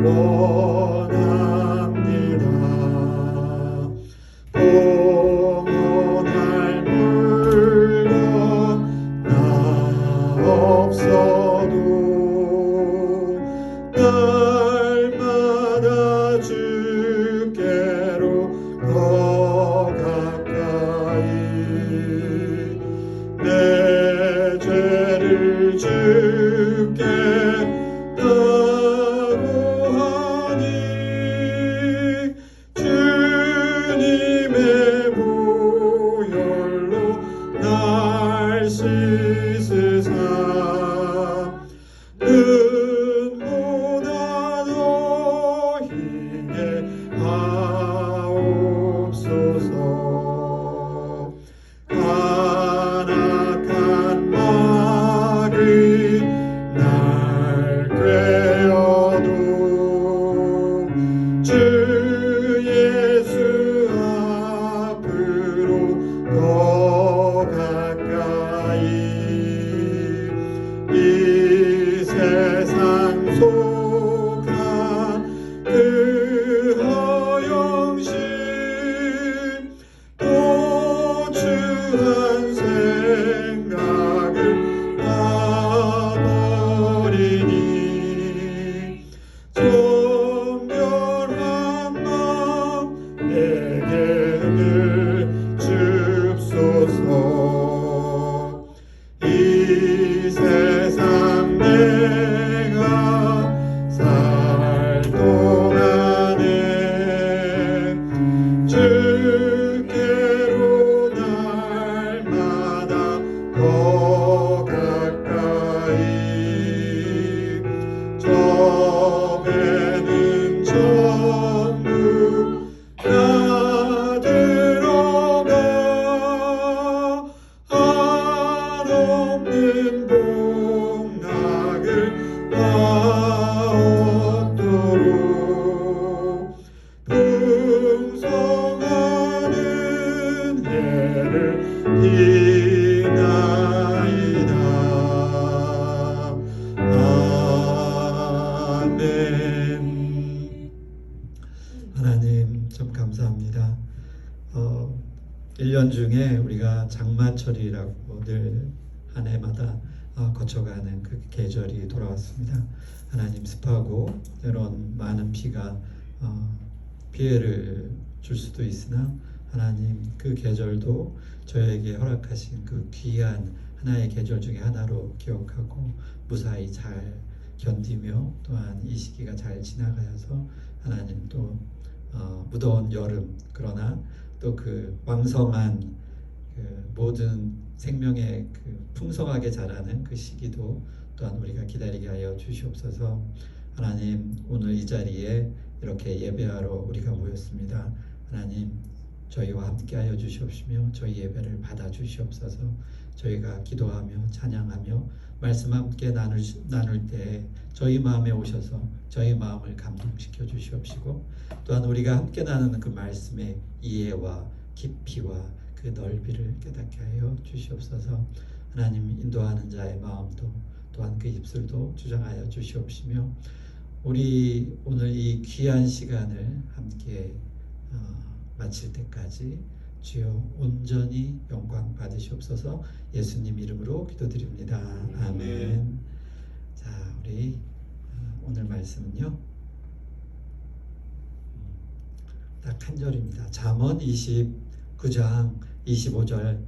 원합니다. 공헌할 물건 나 없어도 날마다 주께로 더 가까이 내 죄를 주께 다고하니 주님의 보혈로 날 씻으사 눈보다 더 희게 하옵소서. 간악한 말이 날 꾀어도 주 예수 앞으로 더 가까이 이 세상 속한 그 허영심 도추한 생각을 놔버리니 정결한 마음 내게 늘 줍소서. 이 세상 내가 살 동안에 주께로 날마다 더 가까이 점에는 전부 다 들어가 한없는 복락을 얻도록 풍성하는 해를 비나이다. 아멘. 하나님 참 감사합니다. 1년 중에 우리가 장마철이라고 늘 한 해마다 거쳐가는 그 계절이 돌아왔습니다. 하나님 습하고 때론 많은 비가 피해를 줄 수도 있으나 하나님 그 계절도 저에게 허락하신 그 귀한 하나의 계절 중에 하나로 기억하고 무사히 잘 견디며 또한 이 시기가 잘 지나가서 하나님 또 무더운 여름 그러나 또 그 왕성한 그 모든 생명의 그 풍성하게 자라는 그 시기도 또한 우리가 기다리게 하여 주시옵소서. 하나님 오늘 이 자리에 이렇게 예배하러 우리가 모였습니다. 하나님 저희와 함께 하여 주시옵시며 저희 예배를 받아 주시옵소서. 저희가 기도하며 찬양하며 말씀 함께 나눌 때 저희 마음에 오셔서 저희 마음을 감동시켜 주시옵시고 또한 우리가 함께 나누는 그 말씀의 이해와 깊이와 그 넓이를 깨닫게 하여 주시옵소서. 하나님 인도하는 자의 마음도 또한 그 입술도 주장하여 주시옵시며 우리 오늘 이 귀한 시간을 함께 마칠 때까지 주여 온전히 영광 받으시옵소서. 예수님 이름으로 기도드립니다. 아멘. 자, 우리 오늘 말씀은요 딱 한 절입니다. 잠언 29장 25절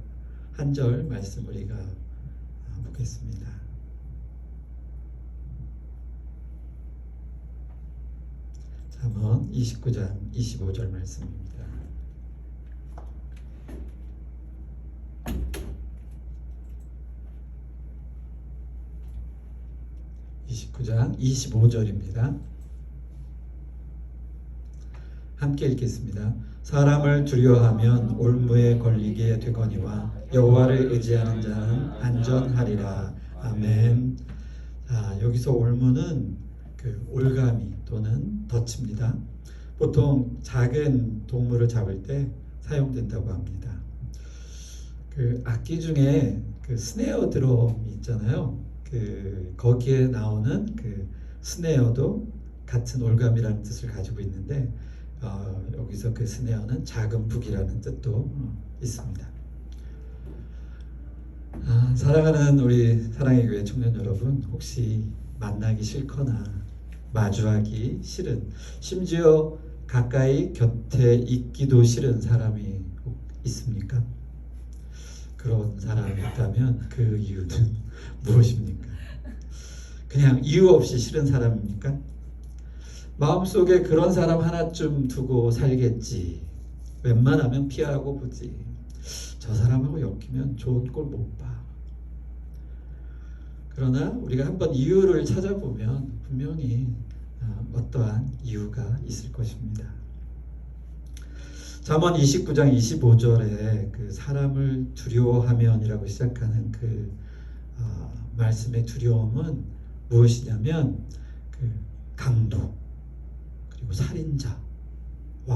한 절 말씀 우리가 보겠습니다. 잠언 29장 25절 말씀입니다. 29장 25절입니다. 함께 읽겠습니다. 사람을 두려워하면 올무에 걸리게 되거니와 여호와를 의지하는 자는 안전하리라. 아멘. 자, 여기서 올무는 그 올가미 또는 덫입니다. 보통 작은 동물을 잡을 때 사용된다고 합니다. 그 악기 중에 그 스네어 드럼이 있잖아요. 그 거기에 나오는 그 스네어도 같은 올감이라는 뜻을 가지고 있는데 여기서 그 스네어는 작은 북이라는 뜻도 있습니다. 사랑하는 우리 사랑의 교회 청년 여러분, 혹시 만나기 싫거나 마주하기 싫은, 심지어 가까이 곁에 있기도 싫은 사람이 있습니까? 그런 사람이 있다면 그 이유는 무엇입니까? 그냥 이유 없이 싫은 사람입니까? 마음속에 그런 사람 하나쯤 두고 살겠지. 웬만하면 피하고 보지. 저 사람하고 엮이면 좋은 꼴 못 봐. 그러나 우리가 한번 이유를 찾아보면 분명히 어떠한 이유가 있을 것입니다. 잠언 29장 25절에 그 사람을 두려워하면이라고 시작하는 그 말씀의 두려움은 무엇이냐면 그 강도 그리고 살인자와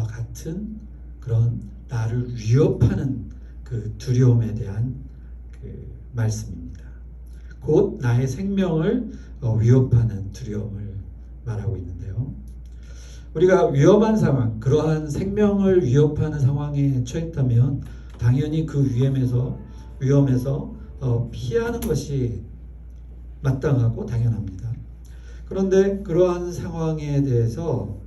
같은 그런 나를 위협하는 그 두려움에 대한 그 말씀입니다. 곧 나의 생명을 위협하는 두려움을 말하고 있는데요. 우리가 위험한 상황, 그러한 생명을 위협하는 상황에 처했다면 당연히 그 위험에서 피하는 것이 마땅하고 당연합니다. 그런데 그러한 상황에 대해서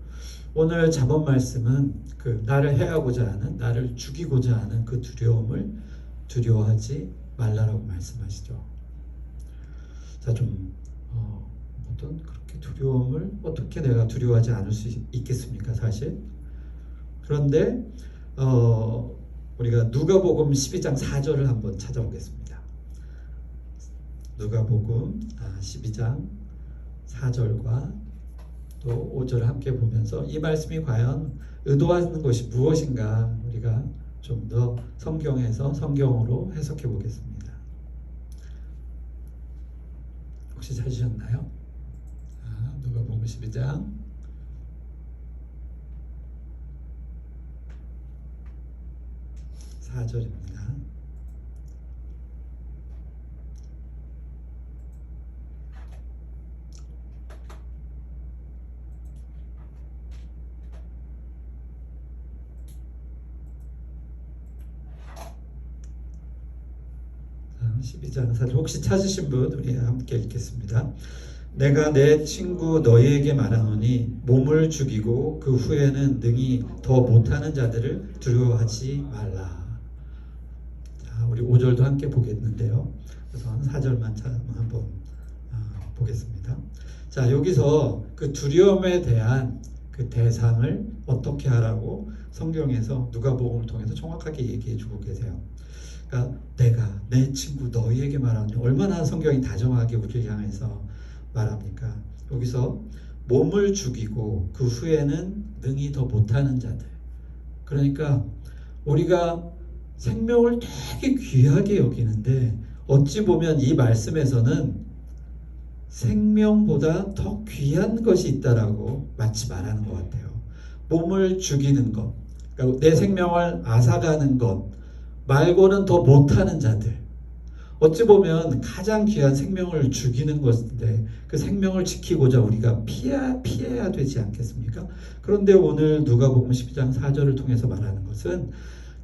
오늘 잠언 말씀은 그 나를 해하고자 하는, 나를 죽이고자 하는 그 두려움을 두려워하지 말라라고 말씀하시죠. 자, 좀 어떤 그렇게 두려움을 어떻게 내가 두려워하지 않을 수 있겠습니까, 사실? 그런데 우리가 누가복음 12장 4절을 한번 찾아보겠습니다. 누가복음 12장 4절과 또 5절을 함께 보면서 이 말씀이 과연 의도하는 것이 무엇인가 우리가 좀 더 성경으로 해석해 보겠습니다. 혹시 찾으셨나요? 누가복음 12장 4절입니다. 자, 12장 4절 혹시 찾으신 분 우리 함께 읽겠습니다. 내가 내 친구 너희에게 말하노니 몸을 죽이고 그 후에는 능히 더 못하는 자들을 두려워하지 말라. 자, 우리 5절도 함께 보겠는데요. 우선 4절만 한번 보겠습니다. 자, 여기서 그 두려움에 대한 그 대상을 어떻게 하라고 성경에서 누가복음을 통해서 정확하게 얘기해 주고 계세요. 그러니까 내가 내 친구 너희에게 말하노니, 얼마나 성경이 다정하게 우리를 향해서 말합니까? 여기서 몸을 죽이고 그 후에는 능히 더 못하는 자들, 그러니까 우리가 생명을 되게 귀하게 여기는데 어찌 보면 이 말씀에서는 생명보다 더 귀한 것이 있다라고 마치 말하는 것 같아요. 몸을 죽이는 것, 그러니까 내 생명을 앗아가는 것 말고는 더 못하는 자들, 어찌 보면 가장 귀한 생명을 죽이는 것인데 그 생명을 지키고자 우리가 피해야 되지 않겠습니까? 그런데 오늘 누가복음 12장 4절을 통해서 말하는 것은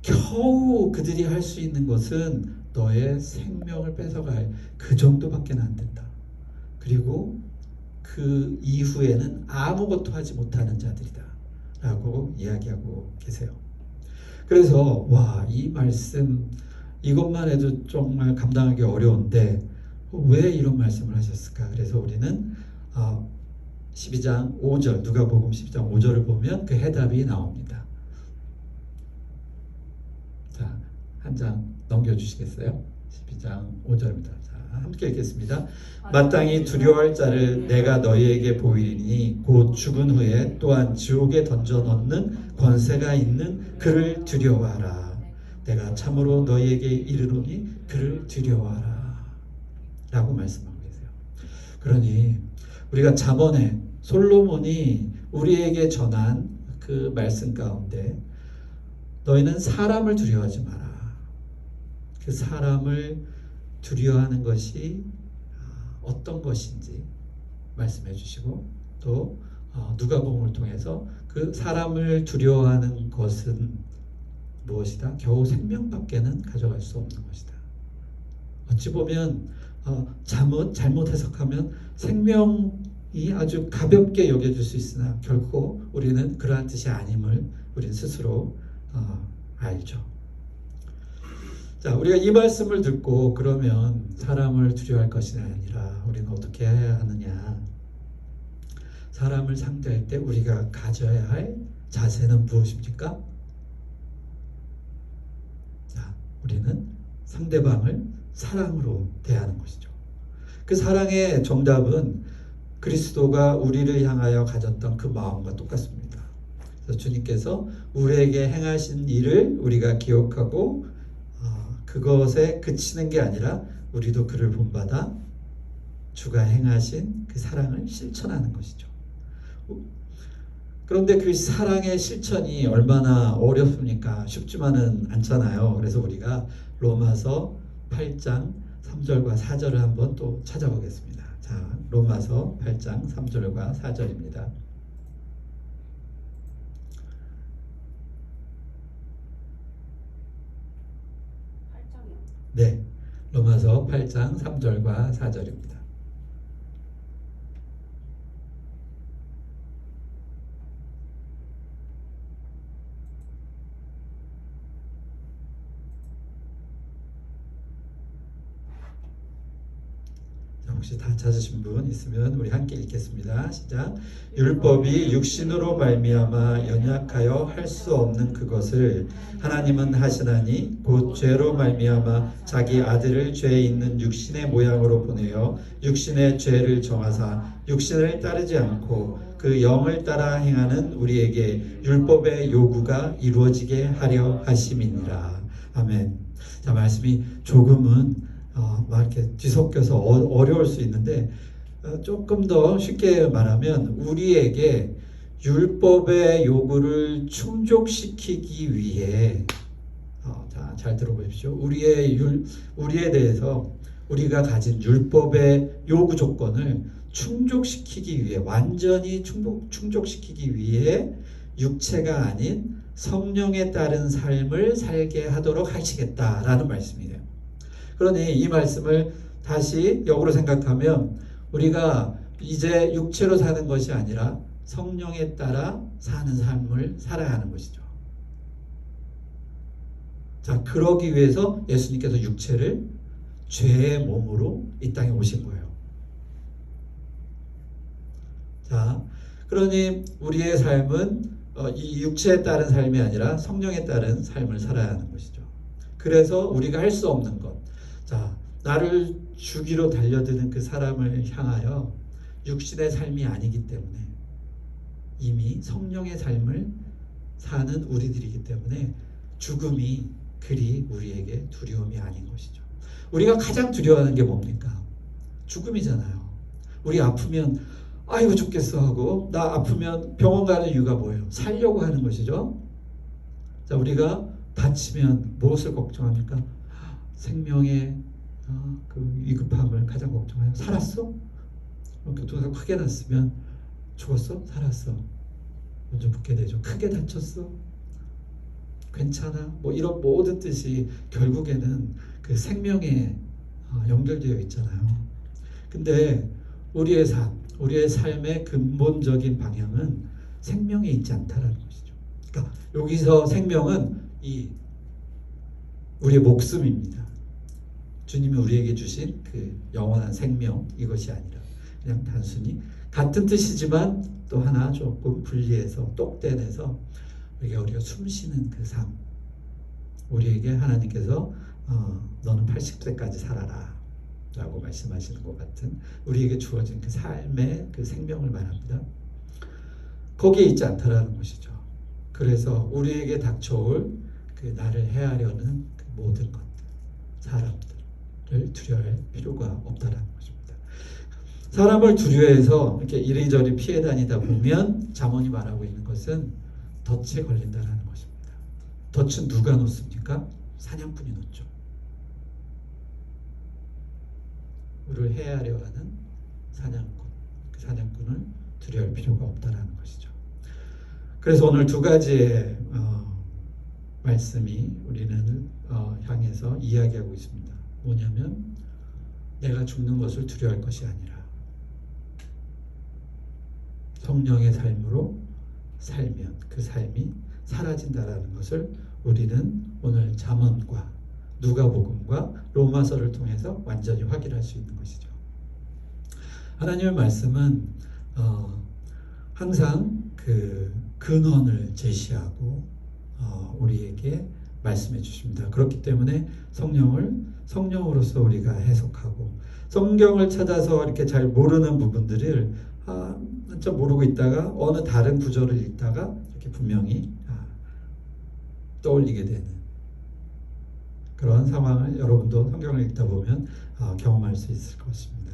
겨우 그들이 할 수 있는 것은 너의 생명을 뺏어갈 그 정도밖에 안 된다. 그리고 그 이후에는 아무것도 하지 못하는 자들이다 라고 이야기하고 계세요. 그래서 이 말씀 이것만 해도 정말 감당하기 어려운데 왜 이런 말씀을 하셨을까? 그래서 우리는 12장 5절, 누가복음 12장 5절을 보면 그 해답이 나옵니다. 자, 한 장 넘겨주시겠어요? 12장 5절입니다. 자, 함께 읽겠습니다. 마땅히 두려워할 자를 내가 너희에게 보이리니 곧 죽은 후에 또한 지옥에 던져 넣는 권세가 있는 그를 두려워하라. 내가 참으로 너희에게 이르노니 그를 두려워하라 라고 말씀하고 계세요. 그러니 우리가 잠언에 솔로몬이 우리에게 전한 그 말씀 가운데 너희는 사람을 두려워하지 마라. 그 사람을 두려워하는 것이 어떤 것인지 말씀해 주시고 또 누가복음을 통해서 그 사람을 두려워하는 것은 무엇이다? 겨우 생명밖에는 가져갈 수 없는 것이다. 어찌 보면 잘못 해석하면 생명이 아주 가볍게 여겨질 수 있으나 결코 우리는 그러한 뜻이 아님을 우리는 스스로 알죠. 자, 우리가 이 말씀을 듣고 그러면 사람을 두려워할 것이 아니라 우리는 어떻게 해야 하느냐? 사람을 상대할 때 우리가 가져야 할 자세는 무엇입니까? 자, 우리는 상대방을 사랑으로 대하는 것이죠. 그 사랑의 정답은 그리스도가 우리를 향하여 가졌던 그 마음과 똑같습니다. 그래서 주님께서 우리에게 행하신 일을 우리가 기억하고 그것에 그치는 게 아니라 우리도 그를 본받아 주가 행하신 그 사랑을 실천하는 것이죠. 그런데 그 사랑의 실천이 얼마나 어렵습니까? 쉽지만은 않잖아요. 그래서 우리가 로마서 8장 3절과 4절을 한번 또 찾아보겠습니다. 자, 로마서 8장 3절과 4절입니다. 네, 로마서 8장 3절과 4절입니다. 혹시 다 찾으신 분 있으면 우리 함께 읽겠습니다. 시작. 율법이 육신으로 말미암아 연약하여 할 수 없는 그것을 하나님은 하시나니 곧 죄로 말미암아 자기 아들을 죄 있는 육신의 모양으로 보내어 육신의 죄를 정하사 육신을 따르지 않고 그 영을 따라 행하는 우리에게 율법의 요구가 이루어지게 하려 하심이니라. 아멘. 자, 말씀이 조금은 막 이렇게 뒤섞여서 어려울 수 있는데 조금 더 쉽게 말하면 우리에게 율법의 요구를 충족시키기 위해 자, 잘 들어보십시오. 우리에 대해서 우리가 가진 율법의 요구 조건을 충족시키기 위해 완전히 충족시키기 위해 육체가 아닌 성령에 따른 삶을 살게 하도록 하시겠다라는 말씀이에요. 그러니 이 말씀을 다시 역으로 생각하면 우리가 이제 육체로 사는 것이 아니라 성령에 따라 사는 삶을 살아야 하는 것이죠. 자, 그러기 위해서 예수님께서 육체를 죄의 몸으로 이 땅에 오신 거예요. 자, 그러니 우리의 삶은 이 육체에 따른 삶이 아니라 성령에 따른 삶을 살아야 하는 것이죠. 그래서 우리가 할 수 없는 것, 자, 나를 죽이러 달려드는 그 사람을 향하여 육신의 삶이 아니기 때문에 이미 성령의 삶을 사는 우리들이기 때문에 죽음이 그리 우리에게 두려움이 아닌 것이죠. 우리가 가장 두려워하는 게 뭡니까? 죽음이잖아요. 우리 아프면 아이고 죽겠어 하고 나 아프면 병원 가는 이유가 뭐예요? 살려고 하는 것이죠. 자, 우리가 다치면 무엇을 걱정합니까? 생명의 그 위급함을 가장 걱정해요. 살았어? 교통사고 크게 났으면 죽었어? 살았어? 먼저 묻게 되죠. 크게 다쳤어? 괜찮아? 뭐 이런 모든 뜻이 결국에는 그 생명에 연결되어 있잖아요. 근데 우리의 삶의 근본적인 방향은 생명에 있지 않다라는 것이죠. 그러니까 여기서 생명은 우리의 목숨입니다. 주님이 우리에게 주신 그 영원한 생명, 이것이 아니라 그냥 단순히 같은 뜻이지만 또 하나 조금 분리해서 똑떼내서 우리가 숨쉬는 그 삶, 우리에게 하나님께서 너는 80세까지 살아라 라고 말씀하시는 것 같은 우리에게 주어진 그 삶의 그 생명을 말합니다. 거기에 있지 않다라는 것이죠. 그래서 우리에게 닥쳐올 그 나를 해하려는 그 모든 것들, 사람들을 두려워할 필요가 없다라는 것입니다. 사람을 두려워해서 이렇게 이리저리 피해 다니다 보면 잠언이 말하고 있는 것은 덫에 걸린다라는 것입니다. 덫은 누가 놓습니까? 사냥꾼이 놓죠. 우리를 해하려 하는 사냥꾼. 그 사냥꾼을 두려울 필요가 없다라는 것이죠. 그래서 오늘 두 가지의 말씀이 우리는 향해서 이야기하고 있습니다. 뭐냐면 내가 죽는 것을 두려워할 것이 아니라 성령의 삶으로 살면 그 삶이 사라진다라는 것을 우리는 오늘 잠언과 누가복음과 로마서를 통해서 완전히 확인할 수 있는 것이죠. 하나님의 말씀은 항상 그 근원을 제시하고 우리에게 말씀해 주십니다. 그렇기 때문에 성령을 성령으로서 우리가 해석하고 성경을 찾아서 이렇게 잘 모르는 부분들을 한참 모르고 있다가 어느 다른 구절을 읽다가 이렇게 분명히 떠올리게 되는 그런 상황을 여러분도 성경을 읽다 보면 경험할 수 있을 것입니다.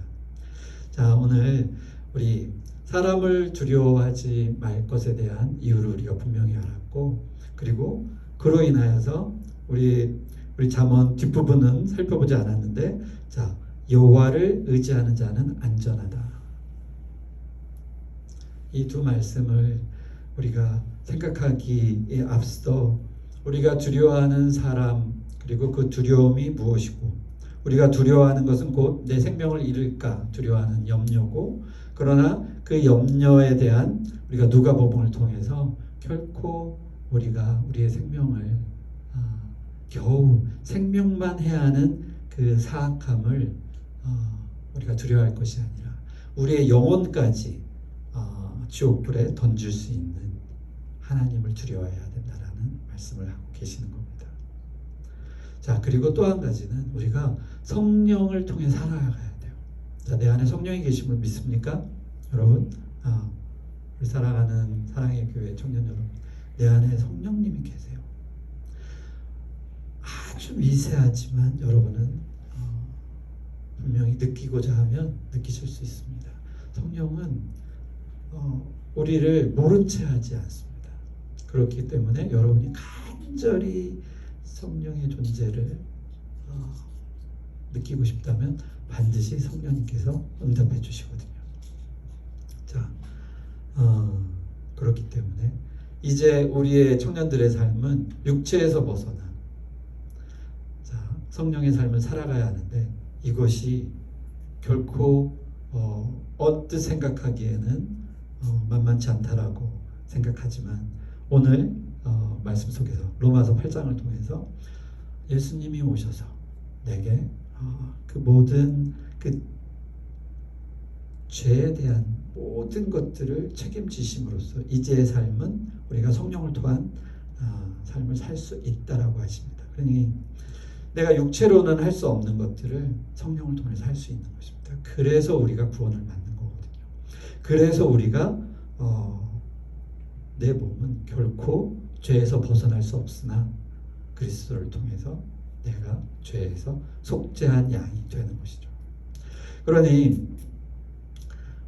자, 오늘 우리 사람을 두려워하지 말 것에 대한 이유를 우리가 분명히 알았고, 그리고 그로 인하여서 우리 잠언 뒷부분은 살펴보지 않았는데, 자, 여호와를 의지하는 자는 안전하다. 이 두 말씀을 우리가 생각하기에 앞서 우리가 두려워하는 사람, 그리고 그 두려움이 무엇이고, 우리가 두려워하는 것은 곧 내 생명을 잃을까 두려워하는 염려고, 그러나 그 염려에 대한 우리가 누가복음을 통해서 결코 우리가 우리의 생명을 겨우 생명만 해야 하는 그 사악함을 우리가 두려워할 것이 아니라 우리의 영혼까지 지옥불에 던질 수 있는 하나님을 두려워해야 된다라는 말씀을 하고 계시는 겁니다. 자, 그리고 또 한 가지는 우리가 성령을 통해 살아가야 돼요. 자, 내 안에 성령이 계심을 믿습니까? 여러분, 우리 사랑하는 사랑의 교회 청년 여러분, 내 안에 성령님이 계세요. 아주 미세하지만 여러분은 분명히 느끼고자 하면 느끼실 수 있습니다. 성령은 우리를 모른 채 하지 않습니다. 그렇기 때문에 여러분이 간절히 성령의 존재를 느끼고 싶다면 반드시 성령님께서 응답해 주시거든요. 자, 그렇기 때문에 이제 우리의 청년들의 삶은 육체에서 벗어나 성령의 삶을 살아가야 하는데, 이것이 결코 언뜻 생각하기에는 만만치 않다라고 생각하지만, 오늘 말씀 속에서 로마서 8장을 통해서 예수님이 오셔서 내게 그 모든 그 죄에 대한 모든 것들을 책임지심으로써 이제의 삶은 우리가 성령을 통한 삶을 살 수 있다라고 하십니다. 그러니 내가 육체로는 할 수 없는 것들을 성령을 통해서 할 수 있는 것입니다. 그래서 우리가 구원을 받는 거거든요. 그래서 우리가 내 몸은 결코 죄에서 벗어날 수 없으나 그리스도를 통해서 내가 죄에서 속죄한 양이 되는 것이죠. 그러니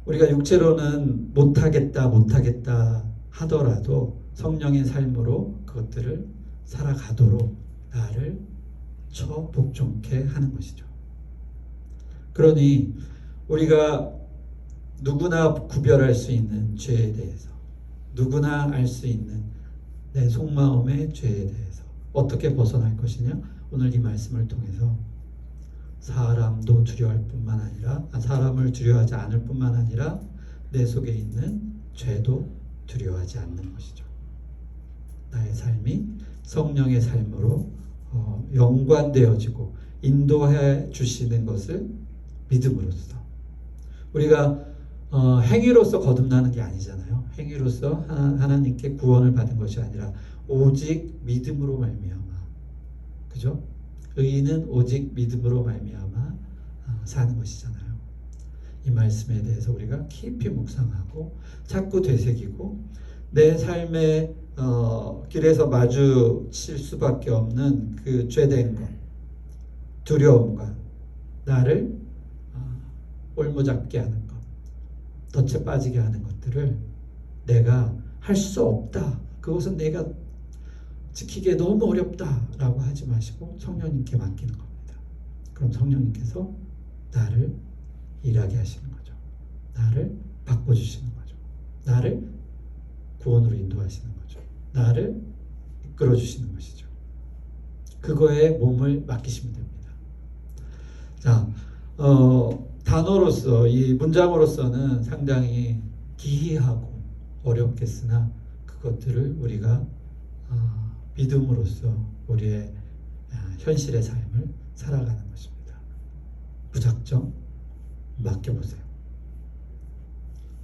우리가 육체로는 못하겠다 하더라도 성령의 삶으로 그것들을 살아가도록 나를 복종케 하는 것이죠. 그러니 우리가 누구나 구별할 수 있는 죄에 대해서, 누구나 알 수 있는 내 속마음의 죄에 대해서 어떻게 벗어날 것이냐? 오늘 이 말씀을 통해서 사람도 두려워할 뿐만 아니라, 사람을 두려워하지 않을 뿐만 아니라 내 속에 있는 죄도 두려워하지 않는 것이죠. 나의 삶이 성령의 삶으로 연관되어지고 인도해 주시는 것을 믿음으로써, 우리가 행위로서 거듭나는 게 아니잖아요. 행위로서 하나님께 구원을 받은 것이 아니라 오직 믿음으로 말미암아, 그죠? 의인은 오직 믿음으로 말미암아 사는 것이잖아요. 이 말씀에 대해서 우리가 깊이 묵상하고 자꾸 되새기고 내 삶의 길에서 마주칠 수밖에 없는 그 죄된 것, 두려움과 나를 올무잡게 하는 것, 덫에 빠지게 하는 것들을 내가 할 수 없다, 그것은 내가 지키기에 너무 어렵다라고 하지 마시고 성령님께 맡기는 겁니다. 그럼 성령님께서 나를 일하게 하시는 거죠. 나를 바꿔주시는 거죠. 나를 구원으로 인도하시는 거죠. 나를 이끌어 주시는 것이죠. 그거에 몸을 맡기시면 됩니다. 자, 단어로서 이 문장으로서는 상당히 기이하고 어렵겠으나 그것들을 우리가 믿음으로써 우리의 현실의 삶을 살아가는 것입니다. 무작정 맡겨보세요.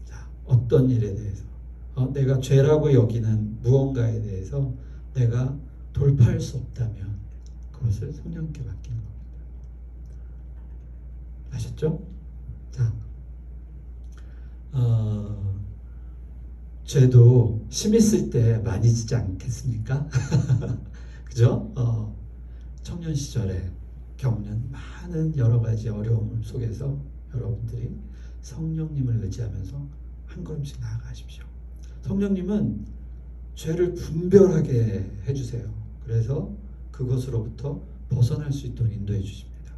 자, 어떤 일에 대해서 내가 죄라고 여기는 무언가에 대해서 내가 돌파할 수 없다면 그것을 성령께 맡기는 겁니다. 아셨죠? 자, 죄도 심 있을 때 많이 지지 않겠습니까? 그죠? 청년 시절에 겪는 많은 여러 가지 어려움 속에서 여러분들이 성령님을 의지하면서 한 걸음씩 나아가십시오. 성령님은 죄를 분별하게 해주세요. 그래서 그것으로부터 벗어날 수 있도록 인도해 주십니다.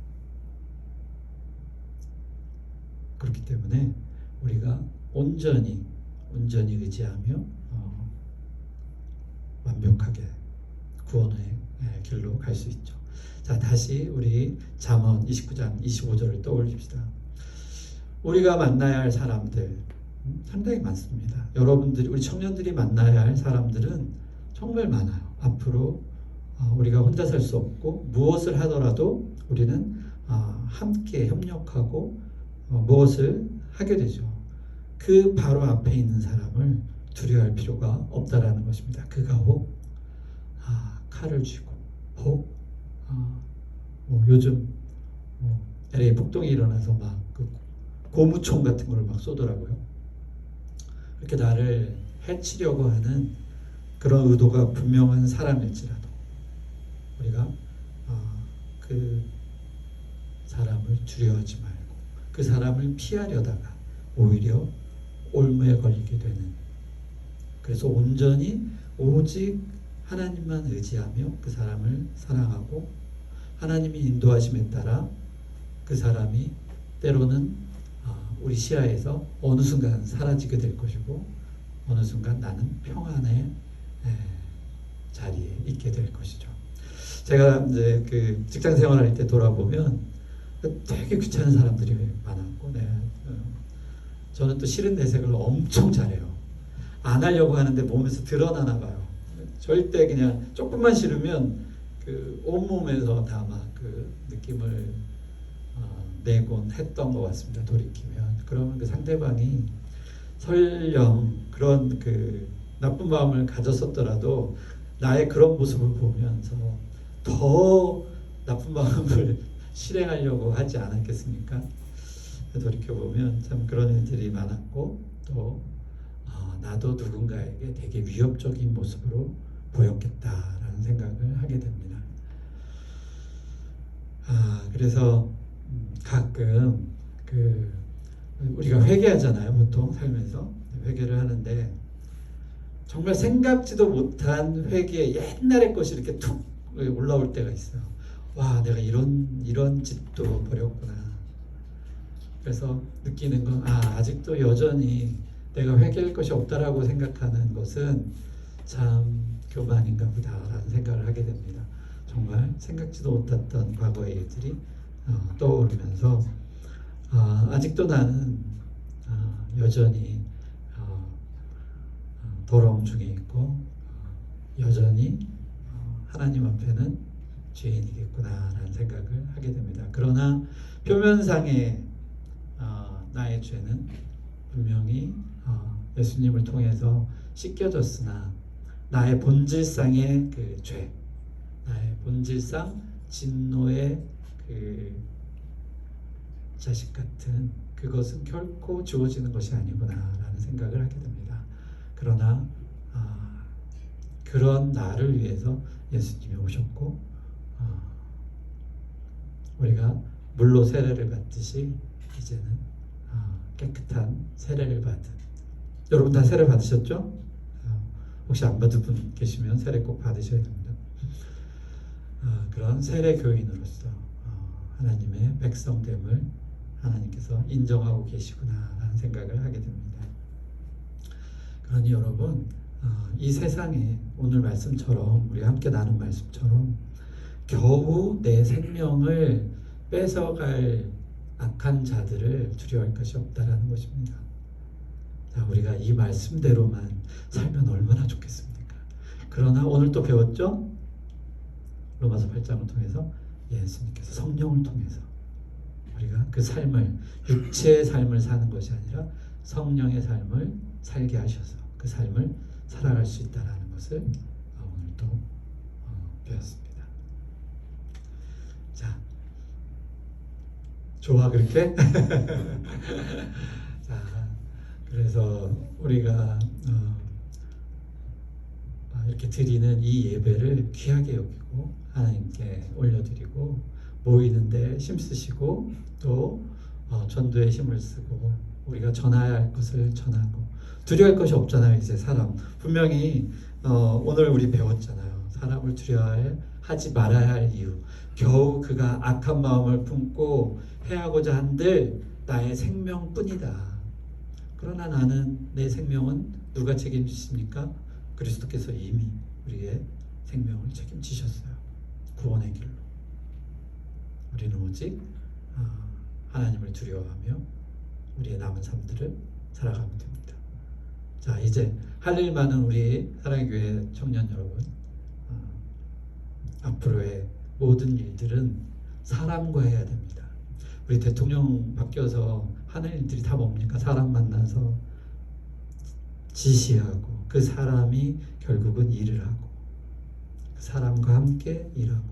그렇기 때문에 우리가 온전히 의지하며 완벽하게 구원의 길로 갈 수 있죠. 자, 다시 우리 잠언 29장 25절을 떠올립시다. 우리가 만나야 할 사람들 상당히 많습니다. 여러분들이, 우리 청년들이 만나야 할 사람들은 정말 많아요. 앞으로 우리가 혼자 살 수 없고 무엇을 하더라도 우리는 함께 협력하고 무엇을 하게 되죠. 그 바로 앞에 있는 사람을 두려워할 필요가 없다라는 것입니다. 그가 혹 칼을 쥐고 혹 요즘 LA 폭동이 일어나서 막 그 고무총 같은 걸 막 쏘더라고요. 이렇게 나를 해치려고 하는 그런 의도가 분명한 사람일지라도 우리가 그 사람을 두려워하지 말고 그 사람을 피하려다가 오히려 올무에 걸리게 되는, 그래서 온전히 오직 하나님만 의지하며 그 사람을 사랑하고 하나님이 인도하심에 따라 그 사람이 때로는 우리 시야에서 어느 순간 사라지게 될 것이고 어느 순간 나는 평안의 자리에 있게 될 것이죠. 제가 이제 그 직장 생활할 때 돌아보면 되게 귀찮은 사람들이 많았고, 저는 또 싫은 내색을 엄청 잘해요. 안 하려고 하는데 몸에서 드러나나 봐요. 절대 그냥 조금만 싫으면 그 온몸에서 다 막 그 느낌을 내곤 했던 것 같습니다. 돌이키면. 그러면 그 상대방이 설령 그런 그 나쁜 마음을 가졌었더라도 나의 그런 모습을 보면서 더 나쁜 마음을 실행하려고 하지 않았겠습니까? 돌이켜보면 참 그런 일들이 많았고, 또 나도 누군가에게 되게 위협적인 모습으로 보였겠다라는 생각을 하게 됩니다. 그래서 가끔 우리가 회개하잖아요. 보통 삶에서 회개를 하는데 정말 생각지도 못한 회개, 옛날의 것이 이렇게 툭 올라올 때가 있어요. 와, 내가 이런 짓도 벌였구나. 그래서 느끼는 건 아직도 여전히 내가 회개할 것이 없다라고 생각하는 것은 참 교만인가 보다라는 생각을 하게 됩니다. 정말 생각지도 못했던 과거의 일들이 떠오르면서 아직도 나는 여전히 더러움 중에 있고 여전히 하나님 앞에는 죄인이겠구나라는 생각을 하게 됩니다. 그러나 표면상의 나의 죄는 분명히 예수님을 통해서 씻겨졌으나 나의 본질상의 그 죄, 나의 본질상 진노의 그 자식 같은 그것은 결코 지워지는 것이 아니구나라는 생각을 하게 됩니다. 그러나 그런 나를 위해서 예수님이 오셨고 우리가 물로 세례를 받듯이 이제는 깨끗한 세례를 받은, 여러분 다 세례 받으셨죠? 혹시 안 받은 분 계시면 세례 꼭 받으셔야 됩니다. 그런 세례 교인으로서 하나님의 백성됨을 하나님께서 인정하고 계시구나라는 생각을 하게 됩니다. 그러니 여러분, 이 세상에 오늘 말씀처럼 우리 함께 나눈 말씀처럼 겨우 내 생명을 뺏어갈 악한 자들을 두려워할 것이 없다라는 것입니다. 자, 우리가 이 말씀대로만 살면 얼마나 좋겠습니까? 그러나 오늘 또 배웠죠? 로마서 8장을 통해서 예수님께서 성령을 통해서 우리가 그 삶을, 육체의 삶을 사는 것이 아니라 성령의 삶을 살게 하셔서 그 삶을 살아갈 수 있다는 것을 오늘 또 배웠습니다. 자, 좋아 그렇게? 자, 그래서 우리가 이렇게 드리는 이 예배를 귀하게 여기고 하나님께 올려드리고 모이는데 힘쓰시고 또 전도에 힘을 쓰고 우리가 전해야 할 것을 전하고 두려워할 것이 없잖아요. 이제 사람 분명히 오늘 우리 배웠잖아요. 사람을 두려워하지 말아야 할 이유, 겨우 그가 악한 마음을 품고 해하고자 한들 나의 생명뿐이다. 그러나 나는 내 생명은 누가 책임지십니까? 그리스도께서 이미 우리의 생명을 책임지셨어요. 구원의 길로. 우리는 오직 하나님을 두려워하며 우리의 남은 삶들을 살아가면 됩니다. 자, 이제 할 일 많은 우리 사랑의 교회 청년 여러분, 앞으로의 모든 일들은 사람과 해야 됩니다. 우리 대통령 바뀌어서 하는 일들이 다 뭡니까? 사람 만나서 지시하고 그 사람이 결국은 일을 하고 그 사람과 함께 일하고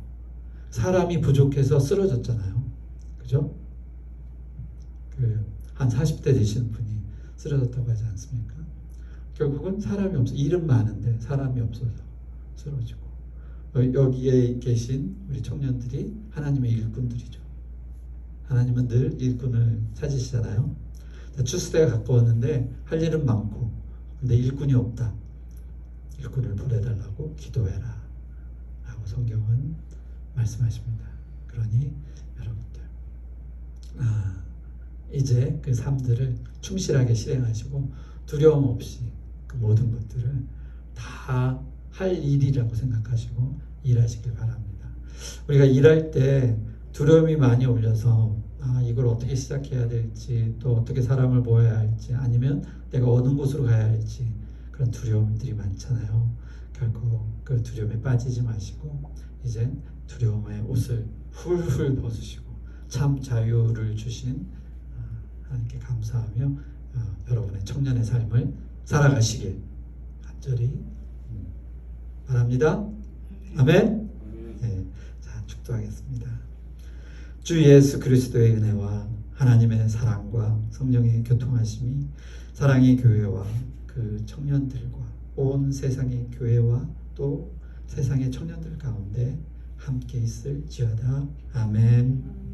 사람이 부족해서 쓰러졌잖아요. 그죠? 한 40대 되시는 분이 쓰러졌다고 하지 않습니까? 결국은 사람이 없어. 일은 많은데 사람이 없어서 쓰러지고 여기에 계신 우리 청년들이 하나님의 일꾼들이죠. 하나님은 늘 일꾼을 찾으시잖아요. 추수대가 가까웠는데 할 일은 많고 근데 일꾼이 없다. 일꾼을 보내달라고 기도해라 라고 성경은 말씀하십니다. 그러니 여러분들 이제 그 삶들을 충실하게 실행하시고 두려움 없이 그 모든 것들을 다 할 일이라고 생각하시고 일하시길 바랍니다. 우리가 일할 때 두려움이 많이 올려서 이걸 어떻게 시작해야 될지 또 어떻게 사람을 모아야 할지 아니면 내가 어느 곳으로 가야 할지 그런 두려움들이 많잖아요. 결국 그 두려움에 빠지지 마시고 이제 두려움의 옷을 훌훌 벗으시고 참 자유를 주신 하나님께 감사하며 여러분의 청년의 삶을 살아가시길 간절히 바랍니다. 아멘. 네, 자, 축도하겠습니다. 주 예수 그리스도의 은혜와 하나님의 사랑과 성령의 교통하심이 사랑의 교회와 그 청년들과 온 세상의 교회와 또 세상의 청년들 가운데 함께 있을지어다. 아멘.